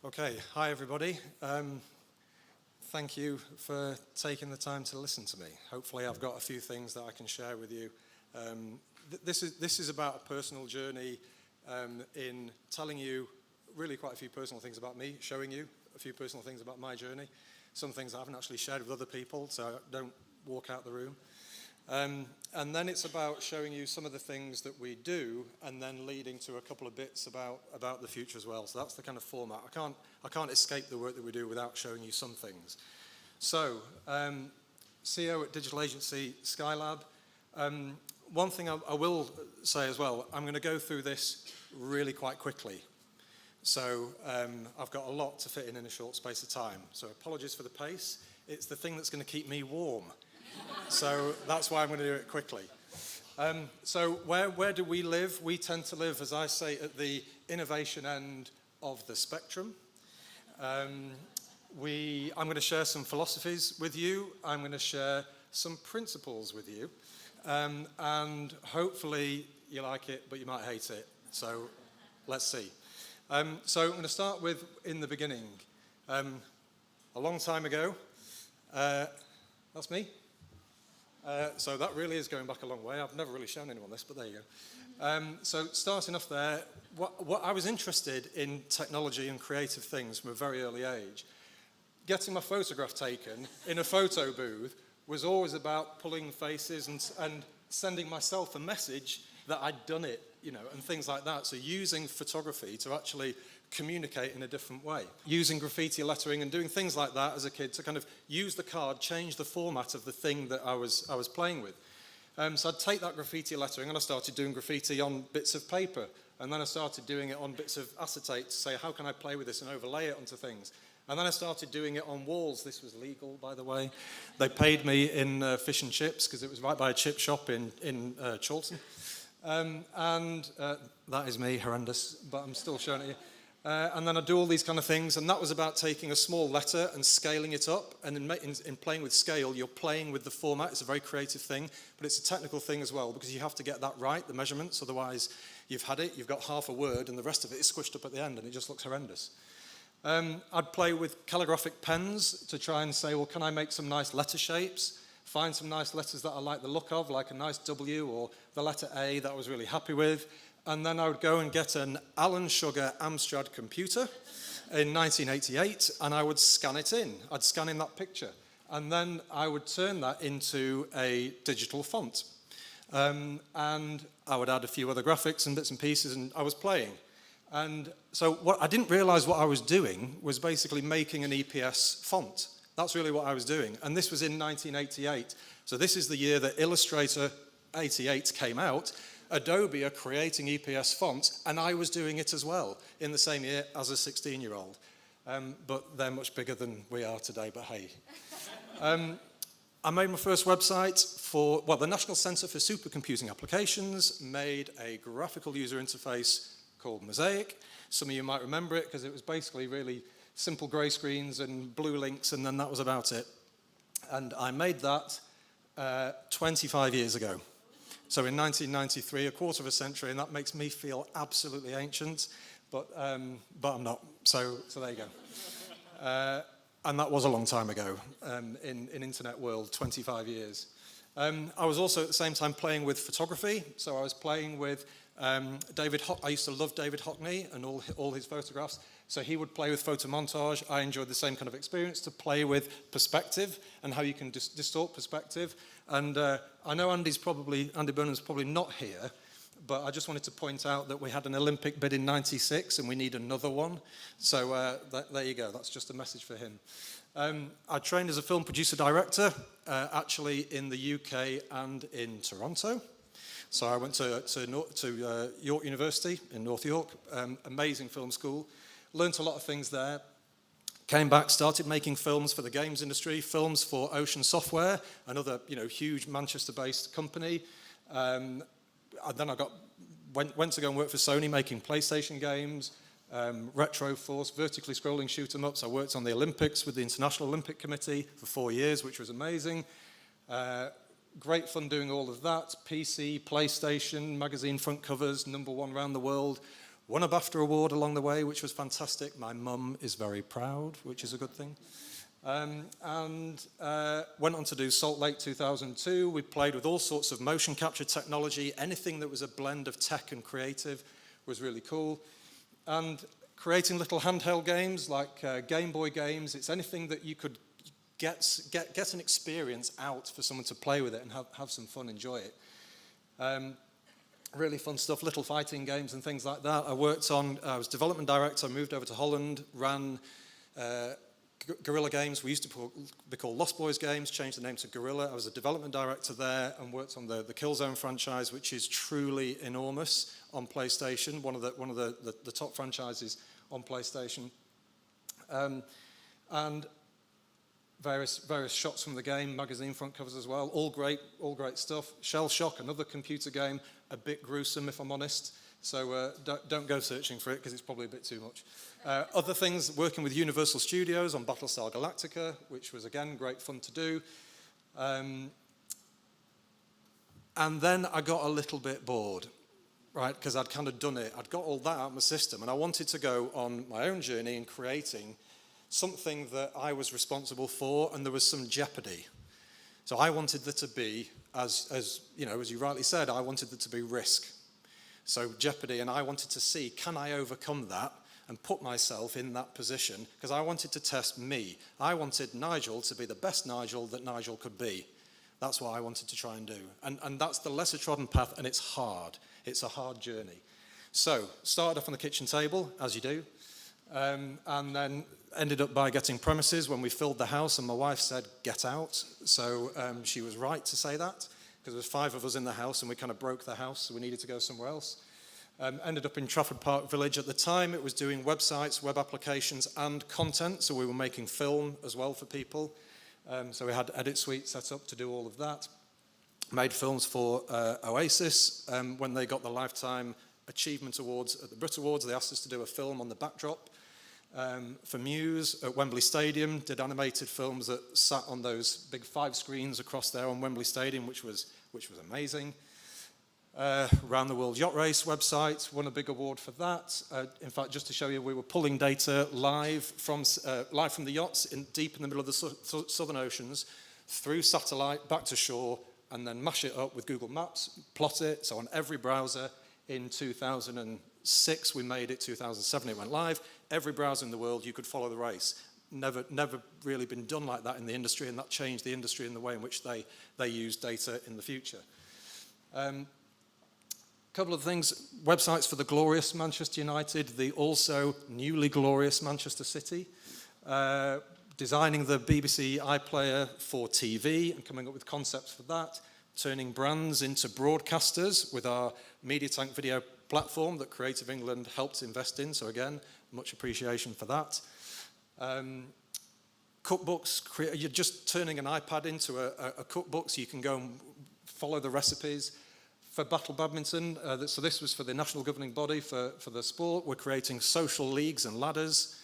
Okay, hi everybody. Thank you for taking the time to listen to me. Hopefully I've got a few things that I can share with you. This is about a personal journey in telling you really quite a few personal things about me, showing you a few personal things about my journey, some things I haven't actually shared with other people, so don't walk out the room. And then it's about showing you some of the things that we do and then leading to a couple of bits about the future as well. So that's the kind of format. I can't escape the work that we do without showing you some things. So, CEO at digital agency Skylab. One thing I will say as well, I'm going to go through this really quite quickly. So I've got a lot to fit in a short space of time. So apologies for the pace. It's the thing that's going to keep me warm. So that's why I'm going to do it quickly. So where do we live? We tend to live, as I say, at the innovation end of the spectrum. I'm going to share some philosophies with you. I'm going to share some principles with you. And hopefully you like it, but you might hate it. So let's see. So I'm going to start with in the beginning. A long time ago, that's me. So that really is going back a long way. I've never really shown anyone this, but there you go. So starting off there, what I was interested in technology and creative things from a very early age. Getting my photograph taken in a photo booth was always about pulling faces and sending myself a message that I'd done it, you know, and things like that. So using photography to actually communicate in a different way. Using graffiti lettering and doing things like that as a kid to kind of use the card, change the format of the thing that I was playing with. So I'd take that graffiti lettering and I started doing graffiti on bits of paper. And then I started doing it on bits of acetate to say, how can I play with this and overlay it onto things? And then I started doing it on walls. This was legal, by the way. They paid me in fish and chips because it was right by a chip shop in Chorlton. And that is me, horrendous, but I'm still showing it you. And then I do all these kind of things, and that was about taking a small letter and scaling it up. And in playing with scale, you're playing with the format. It's a very creative thing, but it's a technical thing as well, because you have to get that right, the measurements. Otherwise, you've had it, you've got half a word, and the rest of it is squished up at the end, and it just looks horrendous. I'd play with calligraphic pens to try and say, well, can I make some nice letter shapes? Find some nice letters that I like the look of, like a nice W or the letter A that I was really happy with. And then I would go and get an Alan Sugar Amstrad computer in 1988, and I would scan it in. I'd scan in that picture. And then I would turn that into a digital font. And I would add a few other graphics and bits and pieces, and I was playing. And so what I didn't realize what I was doing was basically making an EPS font. That's really what I was doing. And this was in 1988. So this is the year that Illustrator 88 came out. Adobe are creating EPS fonts, and I was doing it as well in the same year as a 16-year-old. But they're much bigger than we are today, but hey. I made my first website for, well, the National Centre for Supercomputing Applications made a graphical user interface called Mosaic. Some of you might remember it because it was basically really simple grey screens and blue links, and then that was about it. And I made that 25 years ago. So in 1993, a quarter of a century, and that makes me feel absolutely ancient, but I'm not. So there you go. And that was a long time ago in internet world, 25 years. I was also at the same time playing with photography. So I was playing with I used to love David Hockney and all his photographs. So he would play with photo montage. I enjoyed the same kind of experience to play with perspective and how you can distort perspective. And I know Andy Burnham's probably not here, but I just wanted to point out that we had an Olympic bid in '96 and we need another one. So there you go. That's just a message for him. I trained as a film producer-director, actually in the UK and in Toronto. So I went to York University in North York, amazing film school. Learned a lot of things there. Came back, started making films for the games industry, films for Ocean Software, another huge Manchester-based company. And then I went to go and work for Sony, making PlayStation games, Retro Force, vertically scrolling shoot 'em ups. I worked on the Olympics with the International Olympic Committee for 4 years, which was amazing. Great fun doing all of that. PC, PlayStation, magazine front covers, #1 around the world. Won a BAFTA award along the way, which was fantastic. My mum is very proud, which is a good thing. Went on to do Salt Lake 2002. We played with all sorts of motion capture technology. Anything that was a blend of tech and creative was really cool. And creating little handheld games like Game Boy games. It's anything that you could get an experience out for someone to play with it and have some fun, enjoy it. Really fun stuff, little fighting games and things like that. I was development director, moved over to Holland, ran Guerrilla Games. We used to be called Lost Boys Games, changed the name to Guerrilla. I was a development director there and worked on the Killzone franchise, which is truly enormous on PlayStation, one of the top franchises on PlayStation. And various shots from the game, magazine front covers as well, all great stuff. Shell Shock, another computer game, a bit gruesome if I'm honest, so don't go searching for it because it's probably a bit too much. Other things, working with Universal Studios on Battlestar Galactica, which was again great fun to do. And then I got a little bit bored, right, because I'd kind of done it. I'd got all that out of my system and I wanted to go on my own journey in creating something that I was responsible for, and there was some jeopardy. So I wanted there to be, as you know, as you rightly said, I wanted there to be risk. So jeopardy, and I wanted to see, can I overcome that and put myself in that position? Because I wanted to test me. I wanted Nigel to be the best Nigel that Nigel could be. That's what I wanted to try and do. And that's the lesser trodden path, and it's hard. It's a hard journey. So started off on the kitchen table, as you do, and then ended up by getting premises when we filled the house, and my wife said, get out. So she was right to say that, because there was 5 of us in the house, and we kind of broke the house, so we needed to go somewhere else. Ended up in Trafford Park Village. At the time, it was doing websites, web applications, and content, so we were making film as well for people. So we had Edit Suite set up to do all of that. Made films for Oasis. When they got the Lifetime Achievement Awards at the Brit Awards, they asked us to do a film on the backdrop. For Muse at Wembley Stadium, did animated films that sat on those big 5 screens across there on Wembley Stadium, which was amazing. Round the World Yacht Race website, won a big award for that. In fact, just to show you, we were pulling data live from the yachts deep in the middle of the Southern Oceans, through satellite, back to shore, and then mash it up with Google Maps, plot it. So on every browser in 2006, we made it, 2007 it went live. Every browser in the world, you could follow the race. Never really been done like that in the industry, and that changed the industry in the way in which they use data in the future. Couple of things, websites for the glorious Manchester United, the also newly glorious Manchester City, designing the BBC iPlayer for TV and coming up with concepts for that, turning brands into broadcasters with our MediaTank video platform that Creative England helped invest in, so again, much appreciation for that. Cookbooks, you're just turning an iPad into a cookbook so you can go and follow the recipes. For Battle Badminton, so this was for the national governing body for the sport. We're creating social leagues and ladders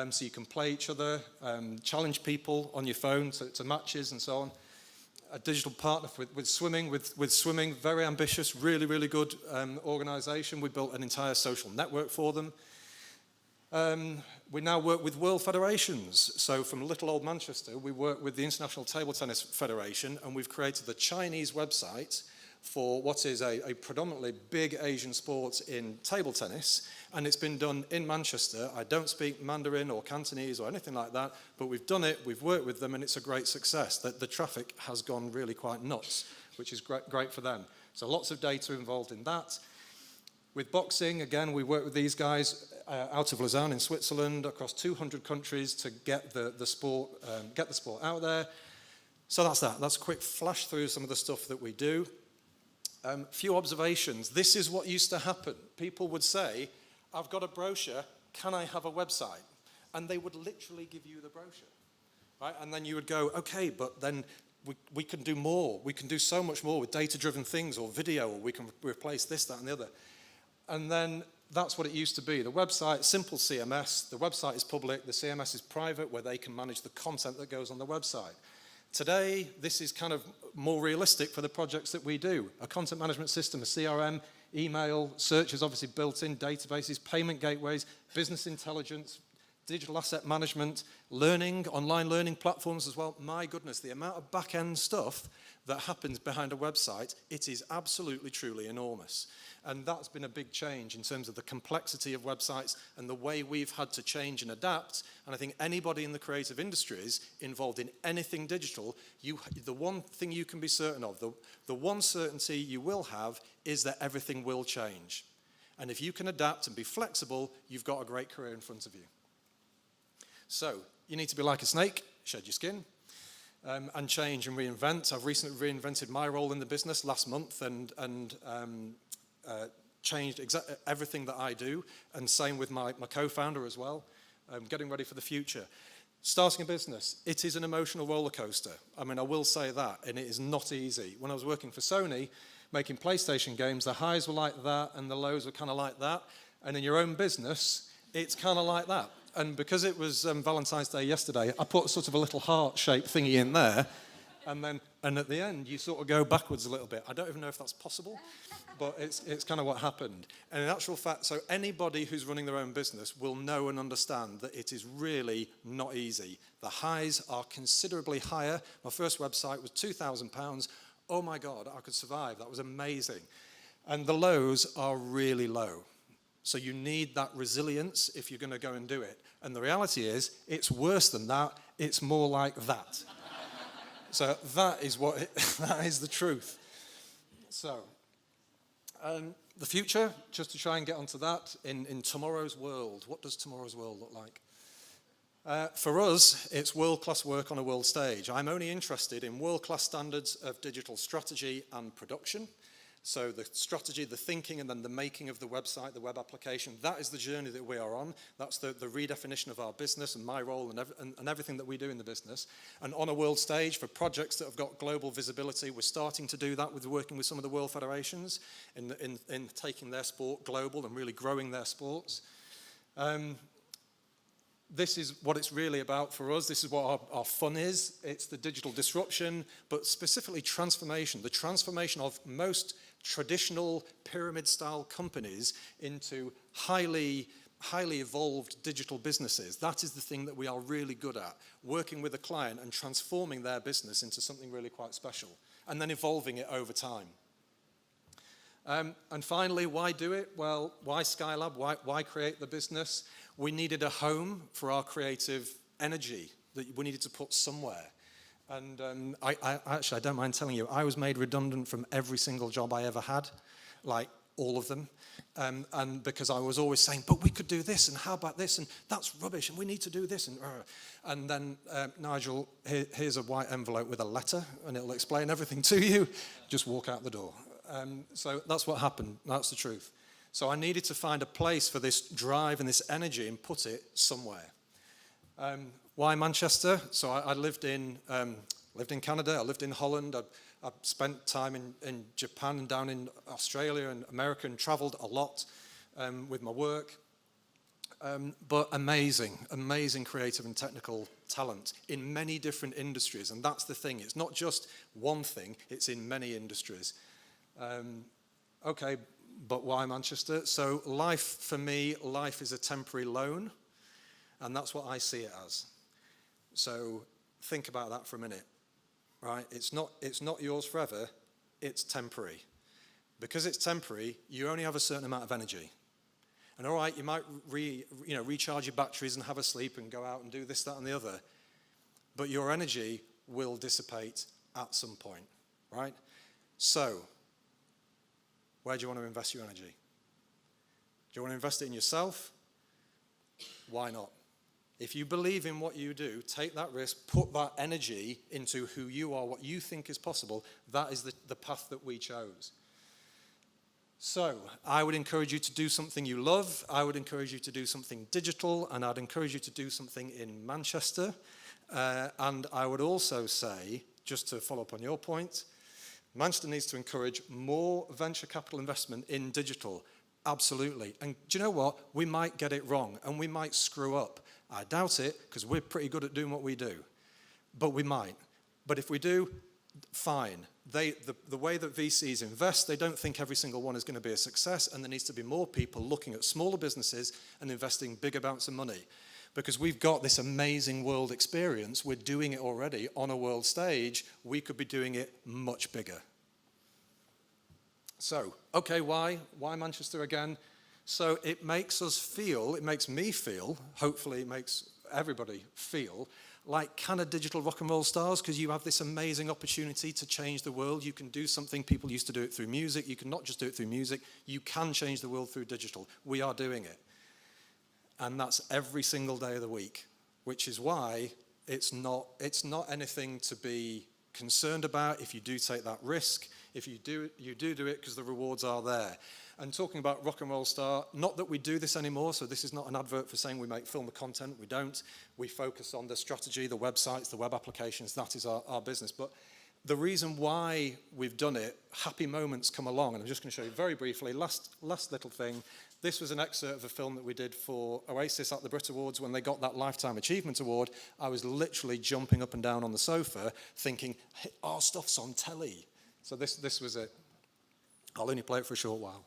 so you can play each other, challenge people on your phone to matches and so on. A digital partner with swimming, with swimming, very ambitious, really good organisation. We built an entire social network for them. We now work with world federations. So from little old Manchester, we work with the International Table Tennis Federation, and we've created the Chinese website for what is a predominantly big Asian sport in table tennis, and it's been done in Manchester. I don't speak Mandarin or Cantonese or anything like that, but we've done it, we've worked with them, and it's a great success. The traffic has gone really quite nuts, which is great for them. So lots of data involved in that. With boxing, again, we work with these guys out of Lausanne in Switzerland, across 200 countries to get the sport out there. So that's that. That's a quick flash through some of the stuff that we do. Few observations. This is what used to happen. People would say, I've got a brochure, can I have a website? And they would literally give you the brochure, right? And then you would go, okay, but then we can do more. We can do so much more with data-driven things or video, or we can replace this, that, and the other. And then that's what it used to be. The website, simple CMS, the website is public, the CMS is private, where they can manage the content that goes on the website. Today, this is kind of more realistic for the projects that we do. A content management system, a CRM, email, search is obviously built in, databases, payment gateways, business intelligence, digital asset management, learning, online learning platforms as well. My goodness, the amount of back-end stuff that happens behind a website, it is absolutely, truly enormous. And that's been a big change in terms of the complexity of websites and the way we've had to change and adapt. And I think anybody in the creative industries involved in anything digital, the one thing you can be certain of, the one certainty you will have is that everything will change. And if you can adapt and be flexible, you've got a great career in front of you. So, you need to be like a snake, shed your skin, and change and reinvent. I've recently reinvented my role in the business last month and changed everything that I do, and same with my co-founder as well, getting ready for the future. Starting a business, it is an emotional roller coaster. I mean, I will say that, and it is not easy. When I was working for Sony, making PlayStation games, the highs were like that, and the lows were kind of like that, and in your own business, it's kind of like that. And because it was Valentine's Day yesterday, I put sort of a little heart-shaped thingy in there, and at the end, you sort of go backwards a little bit. I don't even know if that's possible, but it's kind of what happened. And in actual fact, so anybody who's running their own business will know and understand that it is really not easy. The highs are considerably higher. My first website was £2,000. Oh my God, I could survive. That was amazing. And the lows are really low. So you need that resilience if you're going to go and do it. And the reality is, it's worse than that. It's more like that. So that is that is the truth. So the future, just to try and get onto that, in tomorrow's world, what does tomorrow's world look like? For us, it's world-class work on a world stage. I'm only interested in world-class standards of digital strategy and production. So the strategy, the thinking, and then the making of the website, the web application, that is the journey that we are on. That's the redefinition of our business and my role and everything that we do in the business. And on a world stage, for projects that have got global visibility, we're starting to do that with working with some of the world federations in taking their sport global and really growing their sports. This is what it's really about for us. This is what our fun is. It's the digital disruption, but specifically transformation. The transformation of most traditional pyramid-style companies into highly evolved digital businesses. That is the thing that we are really good at, working with a client and transforming their business into something really quite special, and then evolving it over time. And finally, why do it? Well, why Skylab? Why create the business? We needed a home for our creative energy that we needed to put somewhere. And I don't mind telling you, I was made redundant from every single job I ever had, like all of them. And because I was always saying, but we could do this, and how about this, and that's rubbish, and we need to do this. And then, Nigel, here's a white envelope with a letter, and it'll explain everything to you. Just walk out the door. So that's what happened. That's the truth. So I needed to find a place for this drive and this energy and put it somewhere. Why Manchester? So I lived in Canada. I lived in Holland. I spent time in Japan and down in Australia and America and travelled a lot with my work. But amazing creative and technical talent in many different industries. And that's the thing. It's not just one thing. It's in many industries. Okay, but why Manchester? So for me, life is a temporary loan, and that's what I see it as. So think about that for a minute, right? It's not yours forever, it's temporary. Because it's temporary, you only have a certain amount of energy. And all right, you might recharge your batteries and have a sleep and go out and do this, that, and the other, but your energy will dissipate at some point, right? So, where do you want to invest your energy? Do you want to invest it in yourself? Why not? If you believe in what you do, take that risk, put that energy into who you are, what you think is possible. That is the path that we chose. So, I would encourage you to do something you love. I would encourage you to do something digital, and I'd encourage you to do something in Manchester. And I would also say, just to follow up on your point, Manchester needs to encourage more venture capital investment in digital. Absolutely. And do you know what? We might get it wrong, and we might screw up. I doubt it, because we're pretty good at doing what we do. But we might. But if we do, fine. The way that VCs invest, they don't think every single one is going to be a success, and there needs to be more people looking at smaller businesses and investing big amounts of money. Because we've got this amazing world experience, we're doing it already on a world stage, we could be doing it much bigger. So, okay, why Manchester again? So it makes us feel, it makes me feel, hopefully it makes everybody feel, like kind of digital rock and roll stars, because you have this amazing opportunity to change the world. You can do something, people used to do it through music, you can not just do it through music, you can change the world through digital. We are doing it. And that's every single day of the week, which is why it's not anything to be concerned about if you do take that risk. If you do it because the rewards are there. And talking about rock and roll star, not that we do this anymore, so this is not an advert for saying we make film content, we don't. We focus on the strategy, the websites, the web applications, that is our business. But the reason why we've done it, happy moments come along, and I'm just going to show you very briefly, last little thing. This was an excerpt of a film that we did for Oasis at the Brit Awards when they got that Lifetime Achievement Award. I was literally jumping up and down on the sofa thinking, hey, our stuff's on telly. So this was it. I'll only play it for a short while.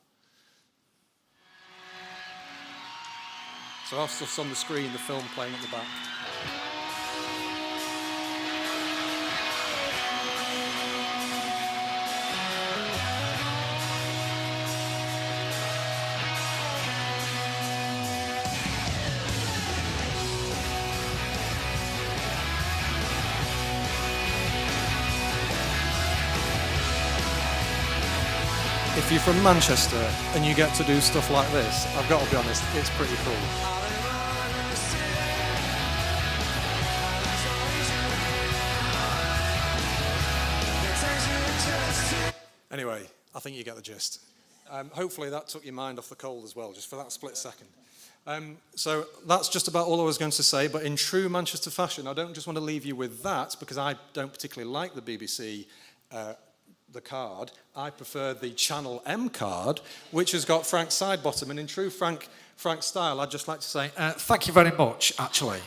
So our stuff's on the screen, the film playing at the back. If you're from Manchester and you get to do stuff like this, I've got to be honest, it's pretty cool. Anyway, I think you get the gist. Hopefully that took your mind off the cold as well, just for that split second. So that's just about all I was going to say, but in true Manchester fashion, I don't just want to leave you with that, because I don't particularly like the BBC the card. I prefer the Channel M card, which has got Frank's side bottom, and in true Frank style, I'd just like to say, thank you very much, actually.